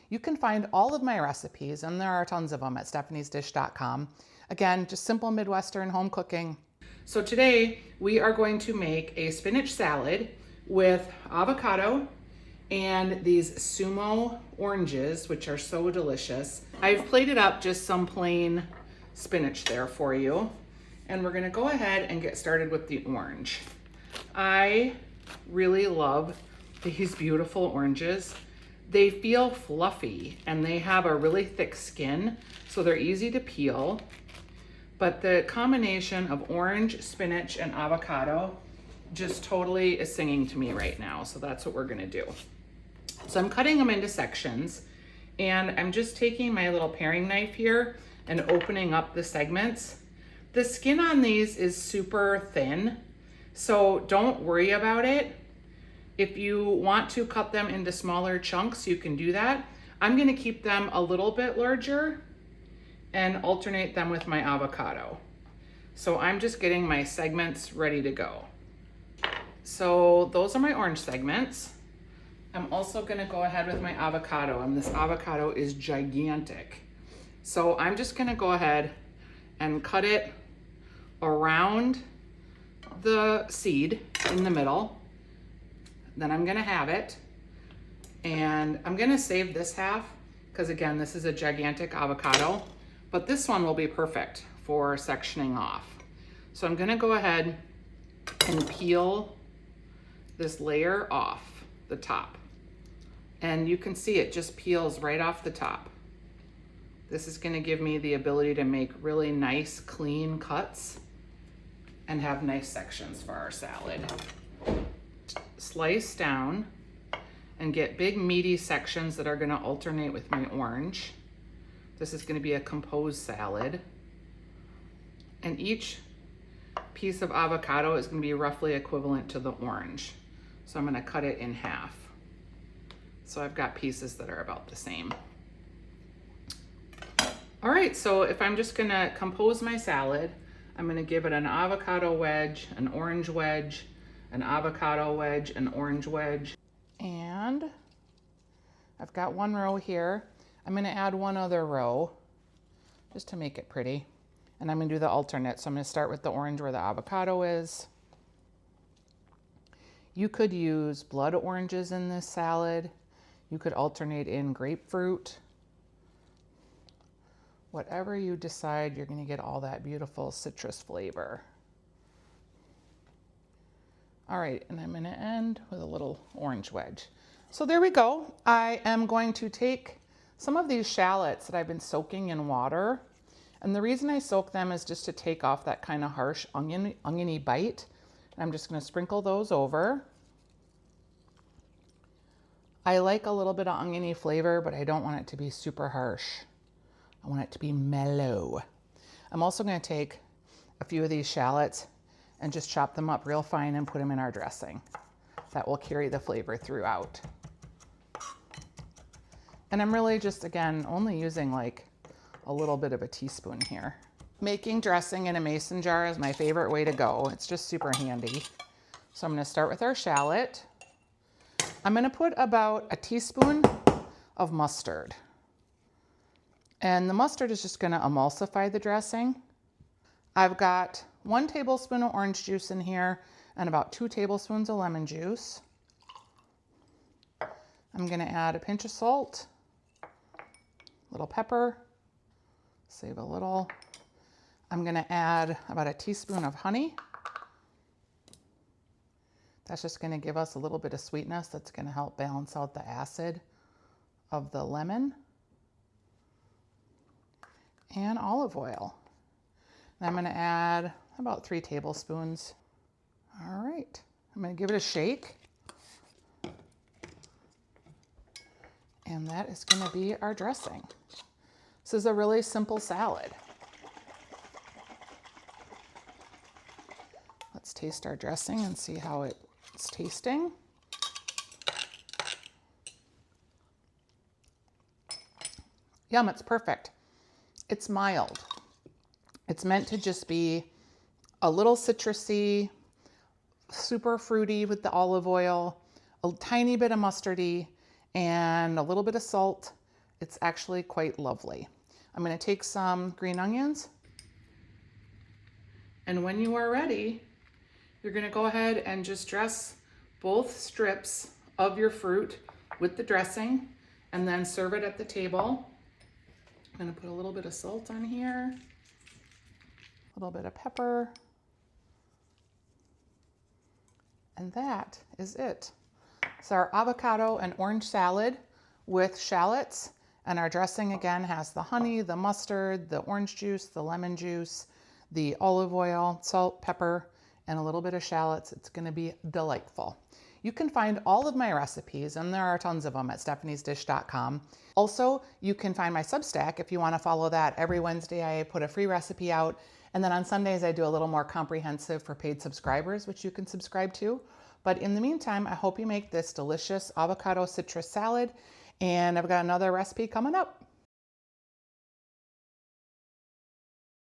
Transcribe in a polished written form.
You can find all of my recipes, and there are tons of them, at stephaniesdish.com. Again, just simple Midwestern home cooking. So today we are going to make a spinach salad with avocado and these sumo oranges, which are so delicious. I've plated up just some plain spinach there for you. And we're gonna go ahead and get started with the orange. I really love these beautiful oranges. They feel fluffy and they have a really thick skin, so they're easy to peel. But the combination of orange, spinach, and avocado just totally is singing to me right now. So that's what we're gonna do. So I'm cutting them into sections, and I'm just taking my little paring knife here and opening up the segments. The skin on these is super thin, so don't worry about it. If you want to cut them into smaller chunks, you can do that. I'm gonna keep them a little bit larger and alternate them with my avocado. So I'm just getting my segments ready to go. So those are my orange segments. I'm also gonna go ahead with my avocado, and this avocado is gigantic. So I'm just gonna go ahead and cut it around the seed in the middle. Then I'm gonna have it, and I'm gonna save this half because again, this is a gigantic avocado, but this one will be perfect for sectioning off. So I'm gonna go ahead and peel this layer off the top. And you can see it just peels right off the top. This is gonna give me the ability to make really nice, clean cuts and have nice sections for our salad. Slice down and get big meaty sections that are gonna alternate with my orange. This is gonna be a composed salad. And each piece of avocado is gonna be roughly equivalent to the orange. So I'm gonna cut it in half. So I've got pieces that are about the same. All right, so if I'm just gonna compose my salad, I'm gonna give it an avocado wedge, an orange wedge, an avocado wedge, an orange wedge. And I've got one row here. I'm gonna add one other row just to make it pretty. And I'm gonna do the alternate. So I'm gonna start with the orange where the avocado is. You could use blood oranges in this salad. You could alternate in grapefruit. Whatever you decide, you're gonna get all that beautiful citrus flavor. All right, and I'm gonna end with a little orange wedge. So there we go. I am going to take some of these shallots that I've been soaking in water. And the reason I soak them is just to take off that kind of harsh oniony bite. And I'm just gonna sprinkle those over. I like a little bit of oniony flavor, but I don't want it to be super harsh. I want it to be mellow. I'm also gonna take a few of these shallots and just chop them up real fine and put them in our dressing. That will carry the flavor throughout. And I'm really just, again, only using like a little bit of a teaspoon here. Making dressing in a mason jar is my favorite way to go. It's just super handy. So I'm gonna start with our shallot. I'm gonna put about a teaspoon of mustard. And the mustard is just gonna emulsify the dressing. I've got 1 tablespoon of orange juice in here and about 2 tablespoons of lemon juice. I'm gonna add a pinch of salt, a little pepper, save a little. I'm gonna add about a teaspoon of honey. That's just gonna give us a little bit of sweetness that's gonna help balance out the acid of the lemon. And olive oil. And I'm gonna add about 3 tablespoons. All right, I'm gonna give it a shake. And that is gonna be our dressing. This is a really simple salad. Let's taste our dressing and see how it's tasting. Yum, it's perfect. It's mild. It's meant to just be a little citrusy, super fruity with the olive oil, a tiny bit of mustardy, and a little bit of salt It's actually quite lovely. I'm going to take some green onions, and when you are ready, you're going to go ahead and just dress both strips of your fruit with the dressing and then serve it at the table. I'm going to put a little bit of salt on here, a little bit of pepper, and that is it. So our avocado and orange salad with shallots, and our dressing again has the honey, the mustard, the orange juice, the lemon juice, the olive oil, salt, pepper, and a little bit of shallots. It's going to be delightful. You can find all of my recipes, and there are tons of them, at stephaniesdish.com. Also, you can find my Substack if you want to follow that. Every Wednesday I put a free recipe out, and then on Sundays I do a little more comprehensive for paid subscribers, which you can subscribe to. But in the meantime, I hope you make this delicious avocado citrus salad, and I've got another recipe coming up.